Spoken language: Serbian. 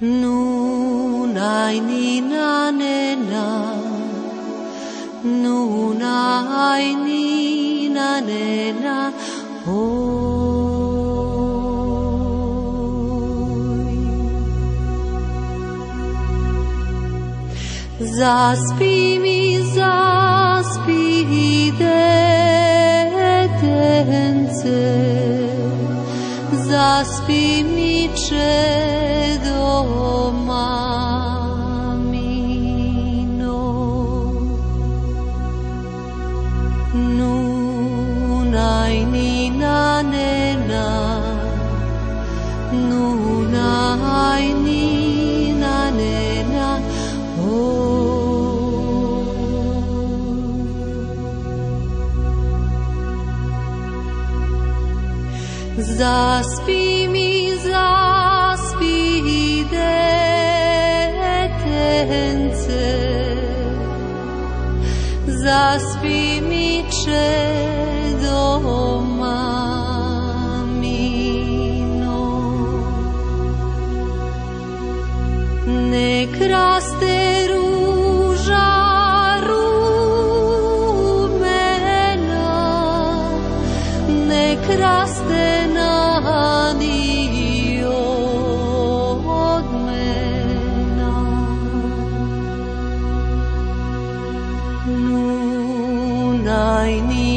Nunai nina nena, nunai nina nena, oi. Zaspi mi, zaspi detence, zaspi mi cedo mamino. Nunai nina nena, nunai nina nena, zaspi mi, zaspi detence, zaspi mi cedo mamino. Nek raste ruža rumena, nek raste nadio od mena. Nunai ni